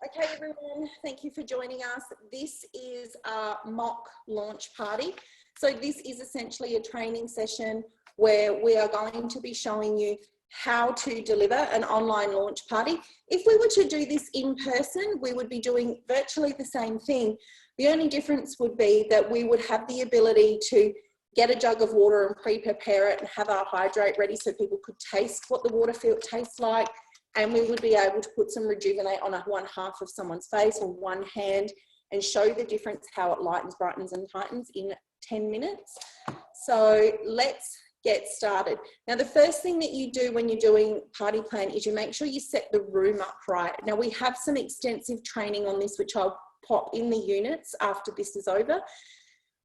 Okay, everyone, thank you for joining us. This is our mock launch party. So this is essentially a training session where we are going to be showing you how to deliver an online launch party. If we were to do this in person, we would be doing virtually the same thing. The only difference would be that we would have the ability to get a jug of water and pre-prepare it and have our hydrate ready so people could taste what the water tastes like. And we would be able to put some rejuvenate on one half of someone's face or one hand and show the difference, how it lightens, brightens and tightens in 10 minutes. So let's get started. Now, the first thing that you do when you're doing party plan is you make sure you set the room up right. Now, we have some extensive training on this, which I'll pop in the units after this is over.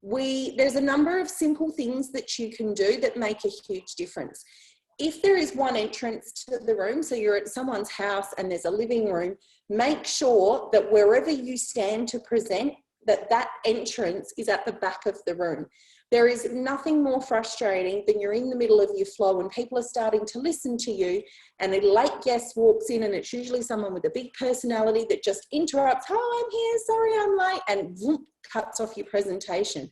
There's a number of simple things that you can do that make a huge difference. If there is one entrance to the room, so you're at someone's house and there's a living room, make sure that wherever you stand to present, that entrance is at the back of the room. There is nothing more frustrating than you're in the middle of your flow and people are starting to listen to you and a late guest walks in, and it's usually someone with a big personality that just interrupts, "Hi, I'm here, sorry I'm late," and whoop, cuts off your presentation.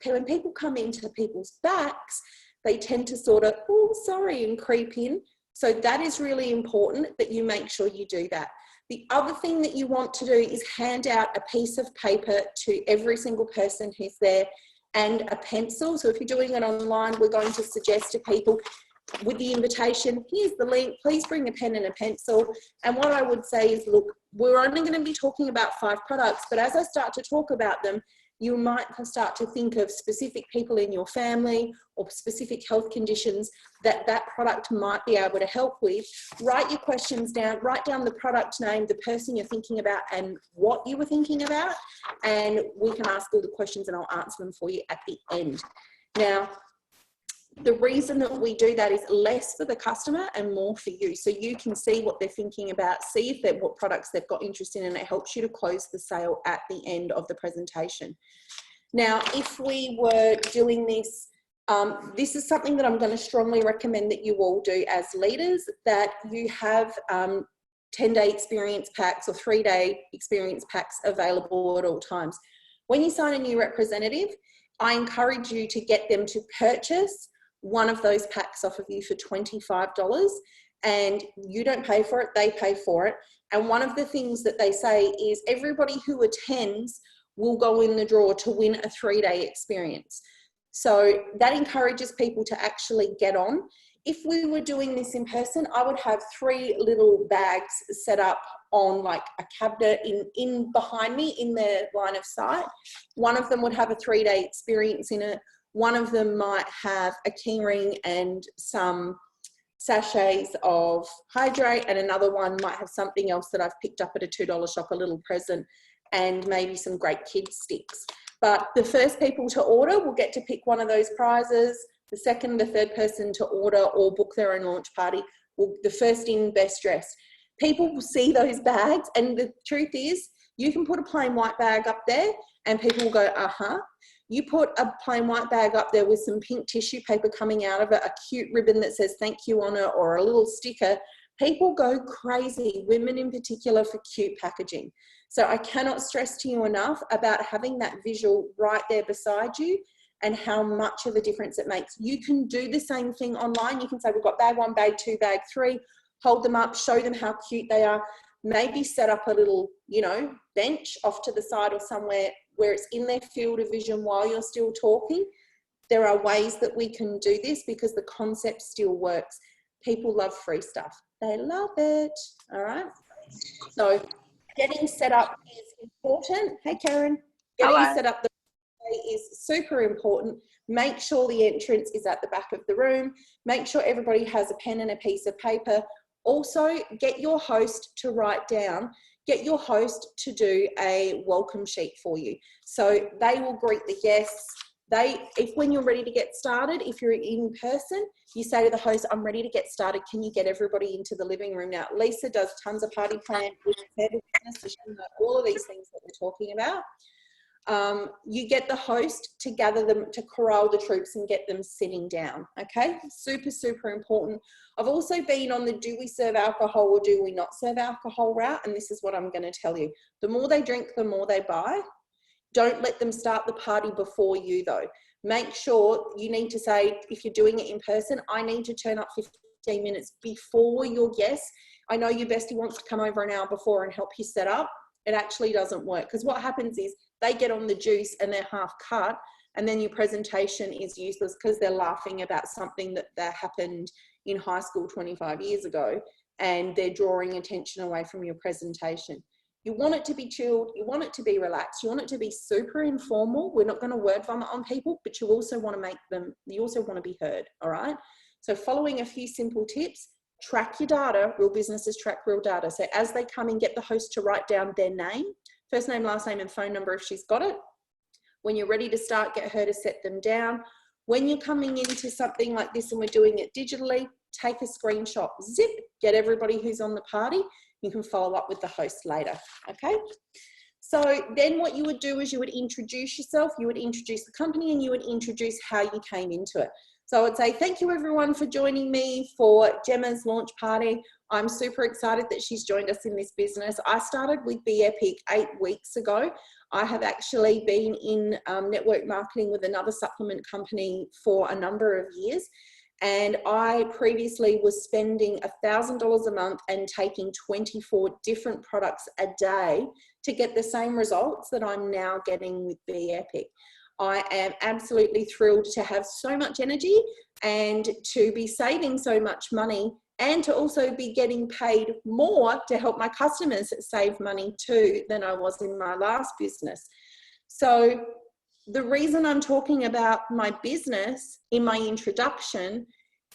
When people come into people's backs, they tend to sort of, "Oh, sorry," and creep in. So that is really important that you make sure you do that. The other thing that you want to do is hand out a piece of paper to every single person who's there and a pencil. So if you're doing it online, we're going to suggest to people with the invitation, here's the link, please bring a pen and a pencil. And what I would say is, look, we're only going to be talking about 5 products, but as I start to talk about them, you might start to think of specific people in your family or specific health conditions that product might be able to help with. Write your questions down, write down the product name, the person you're thinking about and what you were thinking about, and we can ask all the questions and I'll answer them for you at the end. Now, the reason that we do that is less for the customer and more for you. So you can see what they're thinking about, see what products they've got interest in, and it helps you to close the sale at the end of the presentation. Now, if we were doing this, this is something that I'm going to strongly recommend that you all do as leaders, that you have 10-day experience packs or 3-day experience packs available at all times. When you sign a new representative, I encourage you to get them to purchase one of those packs off of you for $25, and you don't pay for it, they pay for it. And one of the things that they say is everybody who attends will go in the draw to win a 3-day experience. So that encourages people to actually get on. If we were doing this in person, I would have 3 little bags set up on like a cabinet in behind me in the line of sight. One of them would have a 3-day experience in it. One of them might have a key ring and some sachets of hydrate, and another one might have something else that I've picked up at a $2 shop, a little present, and maybe some great kids sticks. But the first people to order will get to pick one of those prizes. The second, the third person to order or book their own launch party will the first in, best dressed. People will see those bags, and the truth is you can put a plain white bag up there and people will go, uh-huh. You put a plain white bag up there with some pink tissue paper coming out of it, a cute ribbon that says thank you on it, or a little sticker. People go crazy, women in particular, for cute packaging. So I cannot stress to you enough about having that visual right there beside you and how much of a difference it makes. You can do the same thing online. You can say, we've got bag 1, bag 2, bag 3, hold them up, show them how cute they are. Maybe set up a little, bench off to the side or somewhere where it's in their field of vision while you're still talking. There are ways that we can do this because the concept still works. People love free stuff. They love it. All right. So getting set up is important. Hey, Karen. Getting set up the way is super important. Make sure the entrance is at the back of the room. Make sure everybody has a pen and a piece of paper. Also, get your host to write down. Get your host to do a welcome sheet for you. So they will greet the guests. When you're ready to get started, if you're in person, you say to the host, I'm ready to get started. Can you get everybody into the living room now? Lisa does tons of party plan with all of these things that we're talking about. you get the host to gather them, to corral the troops and get them sitting down, okay? Super, super important. I've also been on the do we serve alcohol or do we not serve alcohol route, and this is what I'm going to tell you. The more they drink, the more they buy. Don't let them start the party before you, though. Make sure you need to say, if you're doing it in person, I need to turn up 15 minutes before your guests. I know your bestie wants to come over an hour before and help you set up. It actually doesn't work, because what happens is they get on the juice and they're half cut, and then your presentation is useless because they're laughing about something that happened in high school 25 years ago, and they're drawing attention away from your presentation. You want it to be chilled, you want it to be relaxed, you want it to be super informal. We're not going to word vomit on people, but you also want to make them, you also want to be heard, all right? So following a few simple tips, track your data. Real businesses track real data. So as they come in, get the host to write down their name, first name, last name, and phone number if she's got it. When you're ready to start, get her to set them down. When you're coming into something like this and we're doing it digitally, take a screenshot, zip, get everybody who's on the party. You can follow up with the host later, okay? So then what you would do is you would introduce yourself, you would introduce the company, and you would introduce how you came into it. So I would say, thank you everyone for joining me for Gemma's launch party. I'm super excited that she's joined us in this business. I started with Be Epic 8 weeks ago. I have actually been in network marketing with another supplement company for a number of years. And I previously was spending $1,000 a month and taking 24 different products a day to get the same results that I'm now getting with Be Epic. I am absolutely thrilled to have so much energy and to be saving so much money, and to also be getting paid more to help my customers save money too than I was in my last business. So the reason I'm talking about my business in my introduction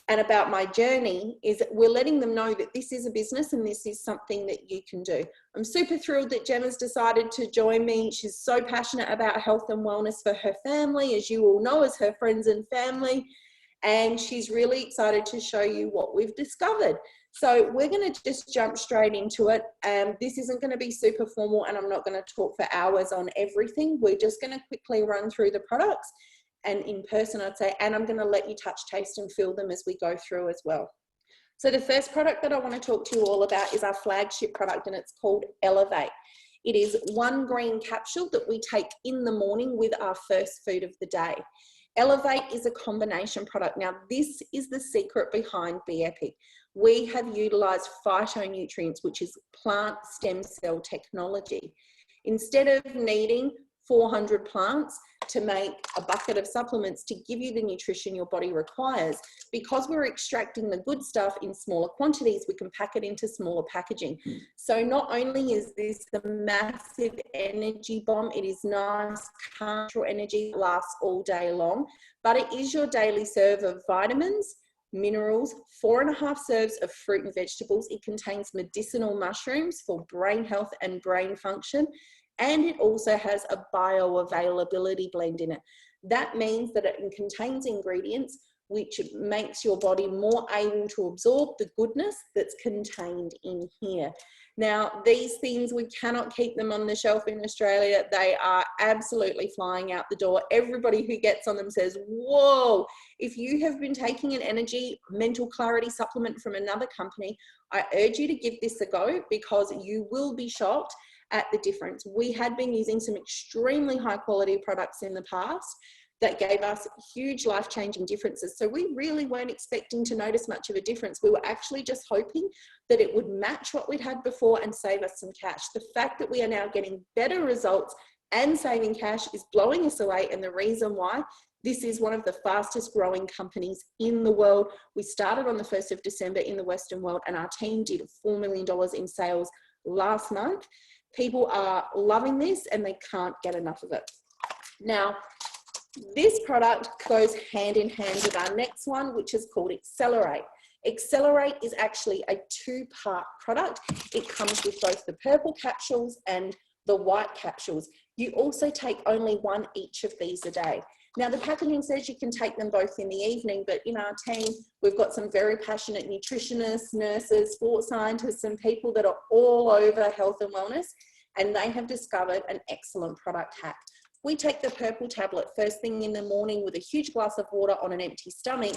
and about my journey is that we're letting them know that this is a business and this is something that you can do. I'm super thrilled that Gemma's decided to join me. She's so passionate about health and wellness for her family, as you all know, as her friends and family. And she's really excited to show you what we've discovered. So we're going to just jump straight into it. This isn't going to be super formal, and I'm not going to talk for hours on everything. We're just going to quickly run through the products, and in person I'd say, and I'm going to let you touch, taste and feel them as we go through as well. So the first product that I want to talk to you all about is our flagship product, and it's called Elevate. It is one green capsule that we take in the morning with our first food of the day. Elevate is a combination product. Now, this is the secret behind Be Epic. We have utilized phytonutrients, which is plant stem cell technology. Instead of needing 400 plants to make a bucket of supplements to give you the nutrition your body requires, because we're extracting the good stuff in smaller quantities, we can pack it into smaller packaging. So not only is this the massive energy bomb, it is nice, natural energy that lasts all day long, but it is your daily serve of vitamins, minerals, 4.5 serves of fruit and vegetables. It contains medicinal mushrooms for brain health and brain function. And it also has a bioavailability blend in it. That means that it contains ingredients which makes your body more able to absorb the goodness that's contained in here. Now, these things, we cannot keep them on the shelf in Australia. They are absolutely flying out the door. Everybody who gets on them says, whoa, if you have been taking an energy, mental clarity supplement from another company, I urge you to give this a go, because you will be shocked at the difference. We had been using some extremely high quality products in the past that gave us huge life-changing differences. So we really weren't expecting to notice much of a difference. We were actually just hoping that it would match what we'd had before and save us some cash. The fact that we are now getting better results and saving cash is blowing us away, and the reason why, this is one of the fastest growing companies in the world. We started on the 1st of December in the Western world, and our team did $4 million in sales last month. People are loving this and they can't get enough of it. Now, this product goes hand in hand with our next one, which is called Accelerate. Accelerate is actually a 2-part product. It comes with both the purple capsules and the white capsules. You also take only one each of these a day. Now, the packaging says you can take them both in the evening, but in our team, we've got some very passionate nutritionists, nurses, sports scientists, and people that are all over health and wellness, and they have discovered an excellent product hack. we take the purple tablet first thing in the morning with a huge glass of water on an empty stomach,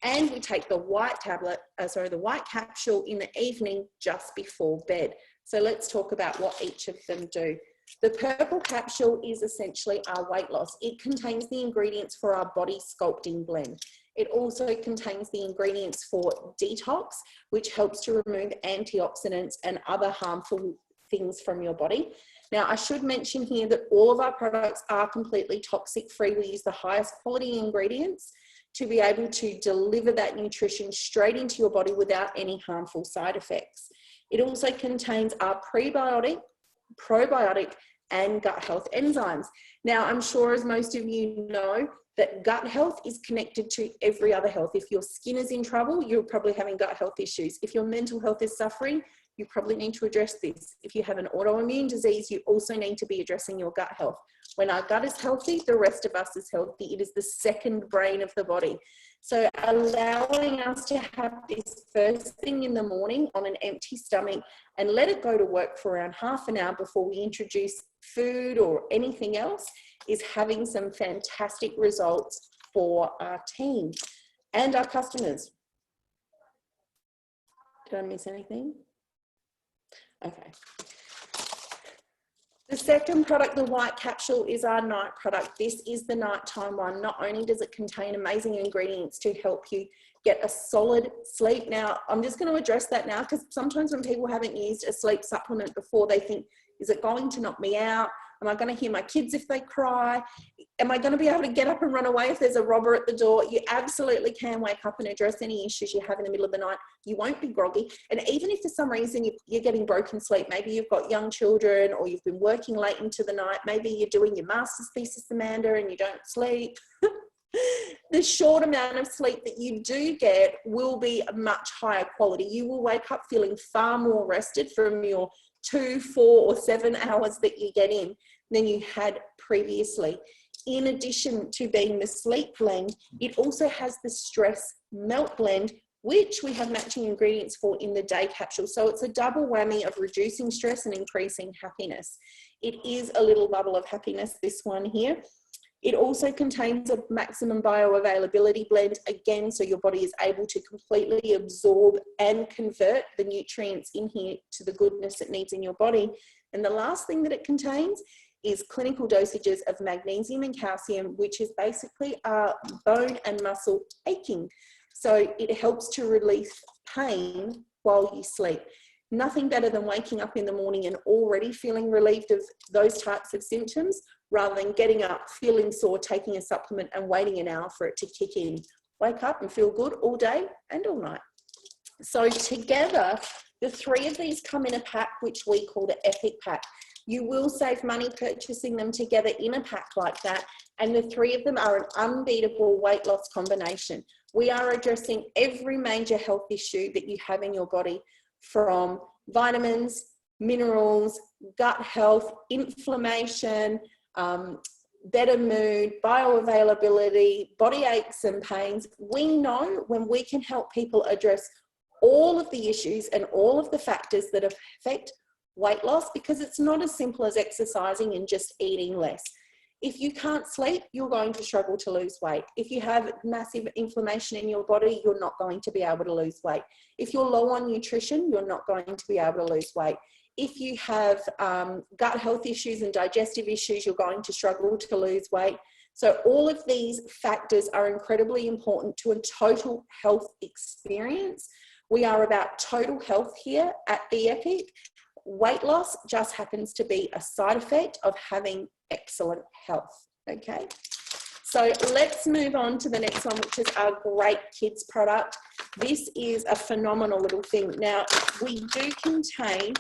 and we take the white tablet, the white capsule in the evening just before bed. So let's talk about what each of them do. The purple capsule is essentially our weight loss. It contains the ingredients for our body sculpting blend. It also contains the ingredients for detox, which helps to remove antioxidants and other harmful things from your body. Now, I should mention here that all of our products are completely toxic free. We use the highest quality ingredients to be able to deliver that nutrition straight into your body without any harmful side effects. It also contains our prebiotic, probiotic, and gut health enzymes. Now, I'm sure as most of you know that gut health is connected to every other health. If your skin is in trouble, you're probably having gut health issues. If your mental health is suffering, you probably need to address this. If you have an autoimmune disease, you also need to be addressing your gut health. When our gut is healthy, the rest of us is healthy. It is the second brain of the body. So allowing us to have this first thing in the morning on an empty stomach and let it go to work for around half an hour before we introduce food or anything else is having some fantastic results for our team and our customers. Did I miss anything? Okay. The second product, the white capsule, is our night product. This is the nighttime one. Not only does it contain amazing ingredients to help you get a solid sleep. Now, I'm just going to address that now because sometimes when people haven't used a sleep supplement before, they think, is it going to knock me out? Am I going to hear my kids if they cry? Am I going to be able to get up and run away if there's a robber at the door? You absolutely can wake up and address any issues you have in the middle of the night. You won't be groggy. And even if for some reason you're getting broken sleep, maybe you've got young children or you've been working late into the night, maybe you're doing your master's thesis, Amanda, and you don't sleep. The short amount of sleep that you do get will be much higher quality. You will wake up feeling far more rested from your 2, 4, or 7 hours that you get in than you had previously. In addition to being the sleep blend, it also has the stress melt blend, which we have matching ingredients for in the day capsule. So it's a double whammy of reducing stress and increasing happiness. It is a little bubble of happiness, this one here. It also contains a maximum bioavailability blend, again, so your body is able to completely absorb and convert the nutrients in here to the goodness it needs in your body. And the last thing that it contains is clinical dosages of magnesium and calcium, which is basically bone and muscle aching. So it helps to release pain while you sleep. Nothing better than waking up in the morning and already feeling relieved of those types of symptoms, rather than getting up, feeling sore, taking a supplement and waiting an hour for it to kick in. Wake up and feel good all day and all night. So together, the 3 of these come in a pack, which we call the Epic Pack. You will save money purchasing them together in a pack like that. And the 3 of them are an unbeatable weight loss combination. We are addressing every major health issue that you have in your body, from vitamins, minerals, gut health, inflammation, better mood, bioavailability, body aches and pains. We know when we can help people address all of the issues and all of the factors that affect weight loss, because it's not as simple as exercising and just eating less. If you can't sleep, you're going to struggle to lose weight. If you have massive inflammation in your body, you're not going to be able to lose weight. If you're low on nutrition, you're not going to be able to lose weight. If you have gut health issues and digestive issues, you're going to struggle to lose weight. So all of these factors are incredibly important to a total health experience. We are about total health here at the Epic. Weight loss just happens to be a side effect of having excellent health, okay? So let's move on to the next one, which is our great kids product. This is a phenomenal little thing. Now, we do contain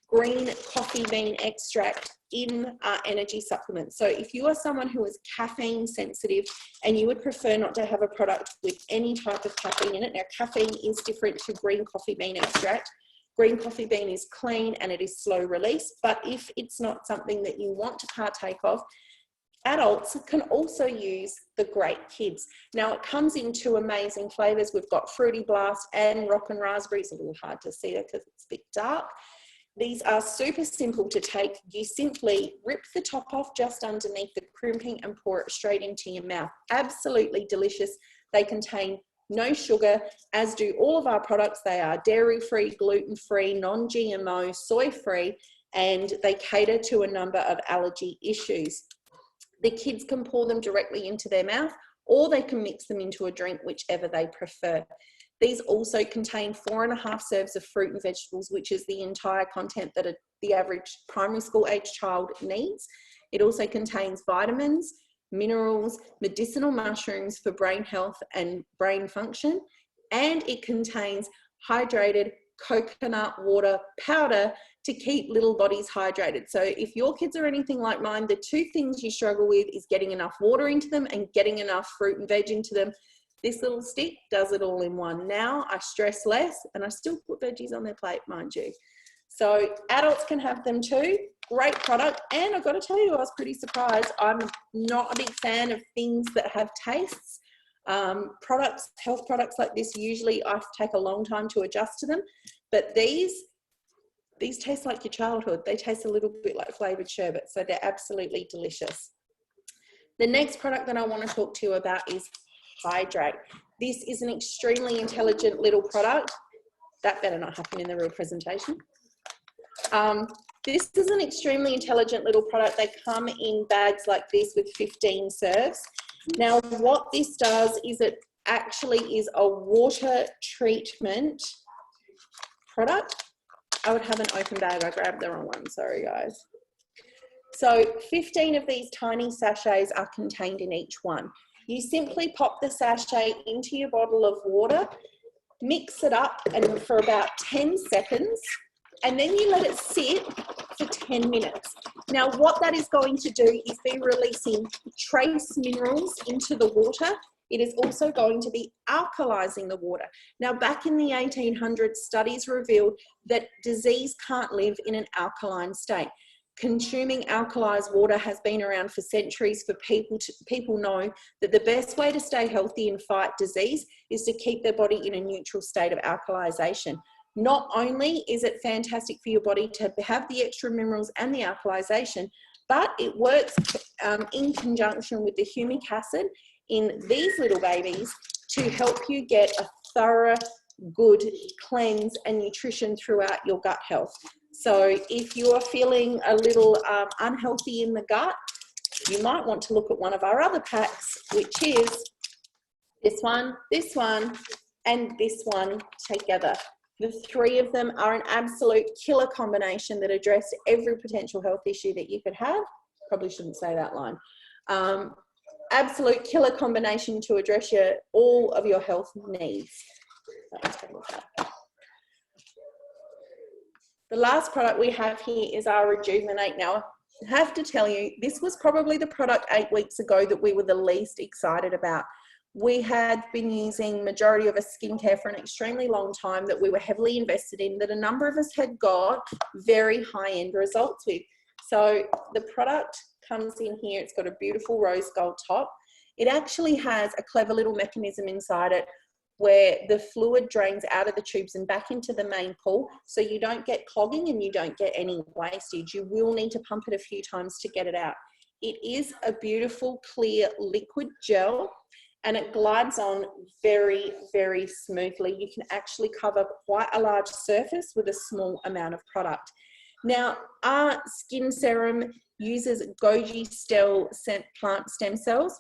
green coffee bean extract in our energy supplements. So if you are someone who is caffeine sensitive and you would prefer not to have a product with any type of caffeine in it, now caffeine is different to green coffee bean extract. Green coffee bean is clean and it is slow release, but if it's not something that you want to partake of, adults can also use the Great Kids. Now it comes in 2 amazing flavors. We've got Fruity Blast and Rock and Raspberry. It's a little hard to see there because it's a bit dark. These are super simple to take. You simply rip the top off just underneath the crimping and pour it straight into your mouth. Absolutely delicious. They contain no sugar, as do all of our products. They are dairy-free, gluten-free, non-GMO, soy-free, and they cater to a number of allergy issues. The kids can pour them directly into their mouth, or they can mix them into a drink, whichever they prefer. These also contain 4.5 serves of fruit and vegetables, which is the entire content that the average primary school age child needs. It also contains vitamins, minerals, medicinal mushrooms for brain health and brain function, and it contains hydrated coconut water powder to keep little bodies hydrated. So if your kids are anything like mine, the two things you struggle with is getting enough water into them and getting enough fruit and veg into them. This little stick does it all in one. Now I stress less, and I still put veggies on their plate, mind you. So adults can have them too. Great product. And I've got to tell you, I was pretty surprised. I'm not a big fan of things that have tastes. Health products like this, usually I take a long time to adjust to them. But these taste like your childhood. They taste a little bit like flavoured sherbet. So they're absolutely delicious. The next product that I want to talk to you about is Hydrate. This is an extremely intelligent little product. That better not happen in the real presentation. This is an extremely intelligent little product. They come in bags like this with 15 serves. Now, what this does is it actually is a water treatment product. I would have an open bag. I grabbed the wrong one. Sorry, guys. So 15 of these tiny sachets are contained in each one. You simply pop the sachet into your bottle of water, mix it up and for about 10 seconds, and then you let it sit for 10 minutes. Now, what that is going to do is be releasing trace minerals into the water. It is also going to be alkalizing the water. Now, back in the 1800s, studies revealed that disease can't live in an alkaline state. Consuming alkalized water has been around for centuries. For people know that the best way to stay healthy and fight disease is to keep their body in a neutral state of alkalization. Not only is it fantastic for your body to have the extra minerals and the alkalization, but it works in conjunction with the humic acid in these little babies to help you get a thorough, good cleanse and nutrition throughout your gut health. So if you are feeling a little unhealthy in the gut, you might want to look at one of our other packs, which is this one, and this one together. The three of them are an absolute killer combination that address every potential health issue that you could have. Probably shouldn't say that line. Absolute killer combination to address all of your health needs. The last product we have here is our Rejuvenate. Now, I have to tell you, this was probably the product 8 weeks ago that we were the least excited about. We had been using majority of us skincare for an extremely long time that we were heavily invested in, that a number of us had got very high-end results with. So the product comes in here. It's got a beautiful rose gold top. It actually has a clever little mechanism inside it where the fluid drains out of the tubes and back into the main pool, so you don't get clogging and you don't get any wastage. You will need to pump it a few times to get it out. It is a beautiful clear liquid gel and it glides on very, very smoothly. You can actually cover quite a large surface with a small amount of product. Now, our skin serum uses goji plant stem cells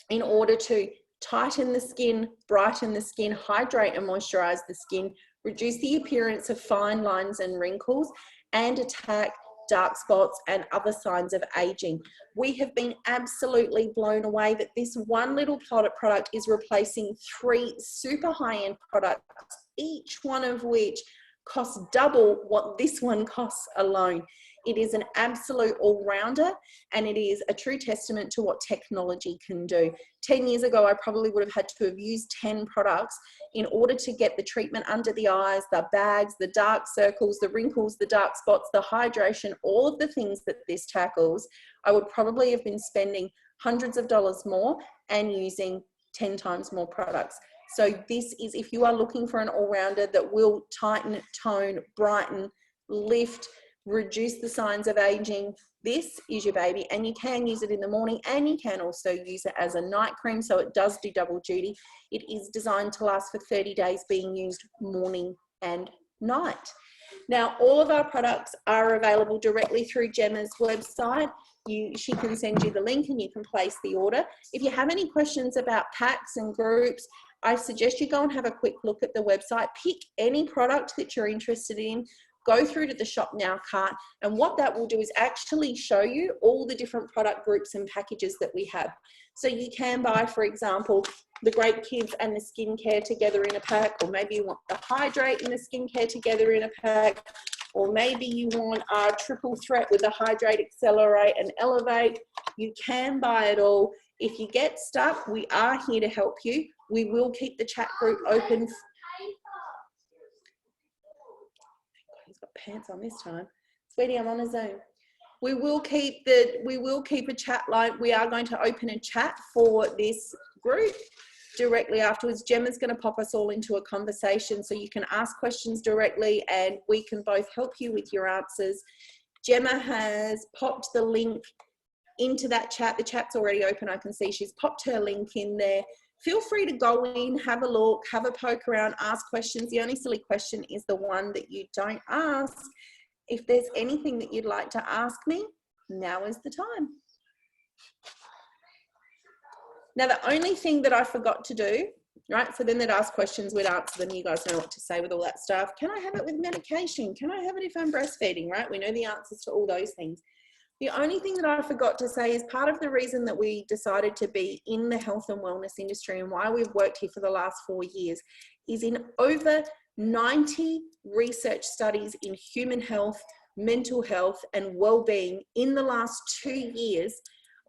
in order to tighten the skin, brighten the skin, hydrate and moisturize the skin, reduce the appearance of fine lines and wrinkles, and attack dark spots and other signs of aging. We have been absolutely blown away that this one little product is replacing 3 super high-end products, each one of which costs double what this one costs alone. It is an absolute all-rounder, and it is a true testament to what technology can do. 10 years ago, I probably would have had to have used 10 products in order to get the treatment under the eyes, the bags, the dark circles, the wrinkles, the dark spots, the hydration, all of the things that this tackles. I would probably have been spending hundreds of dollars more and using 10 times more products. So this is, if you are looking for an all-rounder that will tighten, tone, brighten, lift, reduce the signs of aging. This is your baby, and you can use it in the morning, and you can also use it as a night cream, so it does do double duty. It is designed to last for 30 days, being used morning and night. Now, all of our products are available directly through Gemma's website. She can send you the link and you can place the order. If you have any questions about packs and groups, I suggest you go and have a quick look at the website. Pick any product that you're interested in, go through to the Shop Now cart, and what that will do is actually show you all the different product groups and packages that we have. So you can buy, for example, the Great Kids and the skincare together in a pack, or maybe you want the Hydrate and the skincare together in a pack, or maybe you want our triple threat with the Hydrate, Accelerate and Elevate. You can buy it all. If you get stuck, we are here to help you. We will keep the chat group open. He's got pants on this time. Sweetie, I'm on a Zoom. We will keep a chat line. We are going to open a chat for this group directly afterwards. Gemma's going to pop us all into a conversation so you can ask questions directly and we can both help you with your answers. Gemma has popped the link into that chat. The chat's already open. I can see she's popped her link in there. Feel free to go in, have a look, have a poke around, ask questions. The only silly question is the one that you don't ask. If there's anything that you'd like to ask me, now is the time. Now, the only thing that I forgot to do, right? So then they'd ask questions, we'd answer them. You guys know what to say with all that stuff. Can I have it with medication? Can I have it if I'm breastfeeding, right? We know the answers to all those things. The only thing that I forgot to say is part of the reason that we decided to be in the health and wellness industry and why we've worked here for the last 4 years is in over 90 research studies in human health, mental health, and well-being in the last 2 years.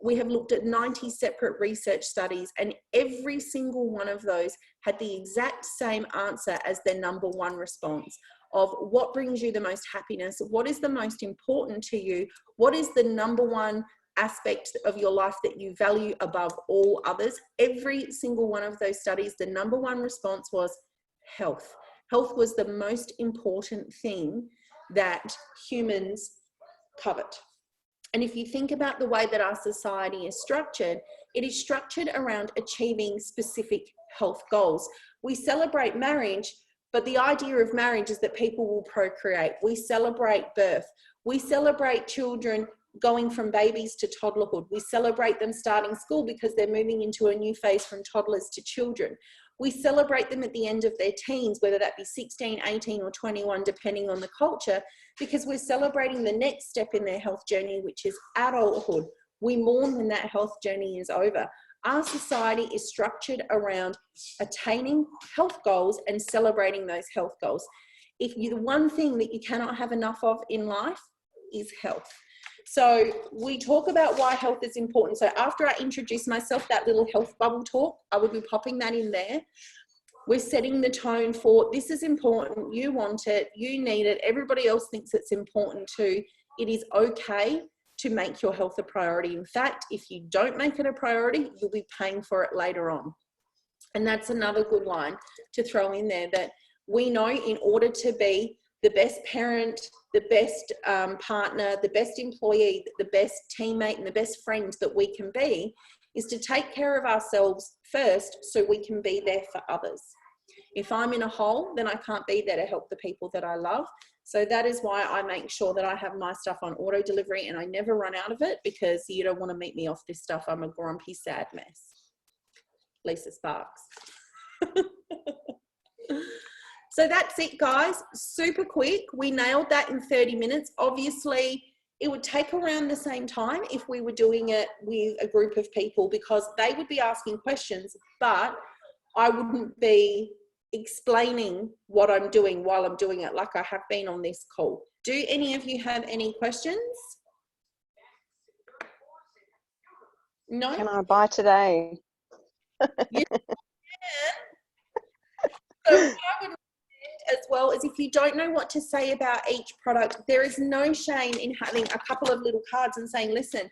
We have looked at 90 separate research studies, and every single one of those had the exact same answer as their number one response of what brings you the most happiness, what is the most important to you, what is the number one aspect of your life that you value above all others. Every single one of those studies, the number one response was health. Health was the most important thing that humans covered. And if you think about the way that our society is structured, it is structured around achieving specific health goals. We celebrate marriage, but the idea of marriage is that people will procreate. We celebrate birth. We celebrate children going from babies to toddlerhood. We celebrate them starting school because they're moving into a new phase from toddlers to children. We celebrate them at the end of their teens, whether that be 16, 18, or 21, depending on the culture, because we're celebrating the next step in their health journey, which is adulthood. We mourn when that health journey is over. Our society is structured around attaining health goals and celebrating those health goals. If the one thing that you cannot have enough of in life is health. So we talk about why health is important. So after I introduce myself, that little health bubble talk, I would be popping that in there. We're setting the tone for this is important, you want it, you need it, everybody else thinks it's important too. It is okay to make your health a priority. In fact, if you don't make it a priority, you'll be paying for it later on. And that's another good line to throw in there, that we know in order to be the best parent, the best partner, the best employee, the best teammate, and the best friend that we can be is to take care of ourselves first so we can be there for others. If I'm in a hole, then I can't be there to help the people that I love. So that is why I make sure that I have my stuff on auto delivery and I never run out of it, because you don't want to meet me off this stuff. I'm a grumpy, sad mess. Lisa Sparks. So that's it, guys. Super quick. We nailed that in 30 minutes. Obviously, it would take around the same time if we were doing it with a group of people, because they would be asking questions, but I wouldn't be explaining what I'm doing while I'm doing it like I have been on this call. Do any of you have any questions? No? Can I buy today? You can. So what I would as well is, if you don't know what to say about each product, there is no shame in having a couple of little cards and saying, listen,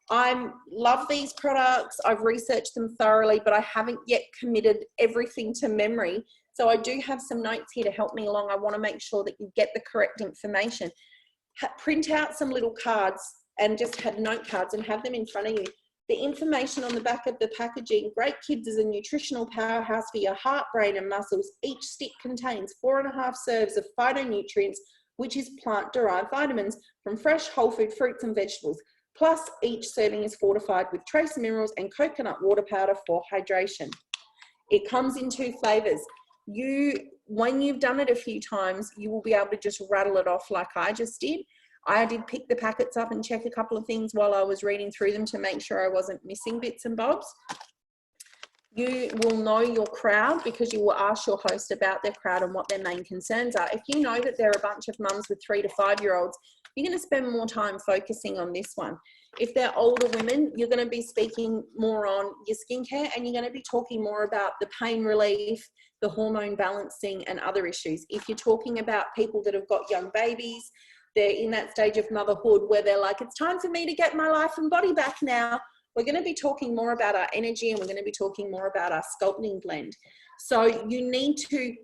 I love these products, I've researched them thoroughly, but I haven't yet committed everything to memory. So I do have some notes here to help me along. I want to make sure that you get the correct information. Print out some little cards and just have note cards and have them in front of you. The information on the back of the packaging: Great Kids is a nutritional powerhouse for your heart, brain and muscles. Each stick contains 4.5 serves of phytonutrients, which is plant-derived vitamins from fresh whole food fruits and vegetables. Plus, each serving is fortified with trace minerals and coconut water powder for hydration. It comes in 2 flavors. When you've done it a few times, you will be able to just rattle it off like I just did. I did pick the packets up and check a couple of things while I was reading through them to make sure I wasn't missing bits and bobs. You will know your crowd because you will ask your host about their crowd and what their main concerns are. If you know that there are a bunch of mums with 3 to 5-year-olds, you're going to spend more time focusing on this one. If they're older women, you're going to be speaking more on your skincare, and you're going to be talking more about the pain relief, the hormone balancing and other issues. If you're talking about people that have got young babies, they're in that stage of motherhood where they're like, it's time for me to get my life and body back now. We're going to be talking more about our energy, and we're going to be talking more about our sculpting blend. So you need to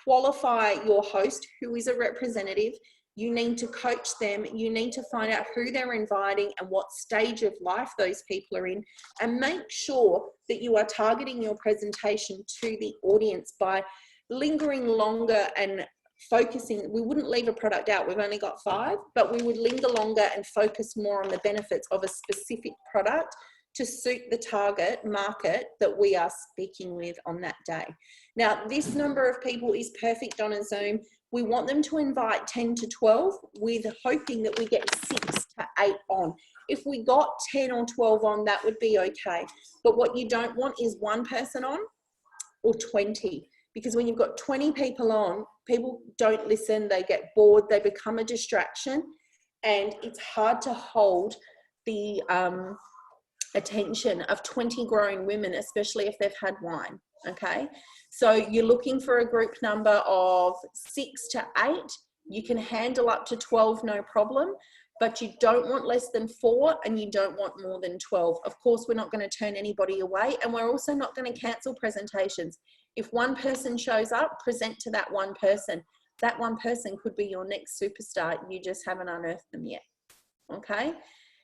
qualify your host, who is a representative. You need to coach them. You need to find out who they're inviting and what stage of life those people are in, and make sure that you are targeting your presentation to the audience by lingering longer and focusing. We wouldn't leave a product out. We've only got 5, but we would linger longer and focus more on the benefits of a specific product to suit the target market that we are speaking with on that day. Now, this number of people is perfect on a Zoom. We want them to invite 10 to 12 with hoping that we get 6 to 8 on. If we got 10 or 12 on, that would be okay. But what you don't want is 1 person on or 20, because when you've got 20 people on, people don't listen, they get bored, they become a distraction, and it's hard to hold the attention of 20 growing women, especially if they've had wine, okay? So you're looking for a group number of 6 to 8. You can handle up to 12, no problem, but you don't want less than 4 and you don't want more than 12. Of course, we're not going to turn anybody away, and we're also not going to cancel presentations. If 1 person shows up, present to that 1 person. That 1 person could be your next superstar. You just haven't unearthed them yet, okay?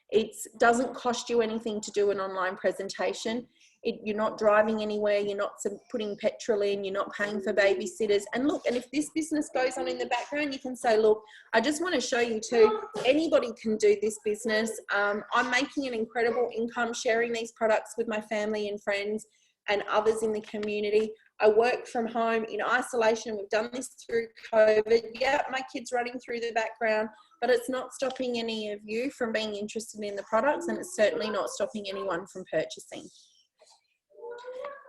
It doesn't cost you anything to do an online presentation. You're not driving anywhere, you're not putting petrol in, you're not paying for babysitters. And look, and if this business goes on in the background, you can say, look, I just want to show you too, anybody can do this business. I'm making an incredible income sharing these products with my family and friends and others in the community. I work from home in isolation. We've done this through COVID. Yeah, my kid's running through the background, but it's not stopping any of you from being interested in the products, and it's certainly not stopping anyone from purchasing.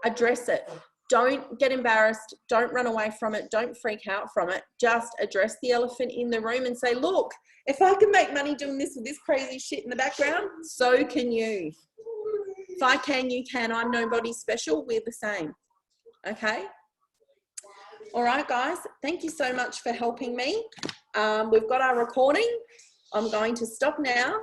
Address it. Don't get embarrassed. Don't run away from it. Don't freak out from it. Just address the elephant in the room and say, look, if I can make money doing this with this crazy shit in the background, so can you. If I can, you can. I'm nobody special. We're the same. Okay? All right, guys. Thank you so much for helping me. We've got our recording. I'm going to stop now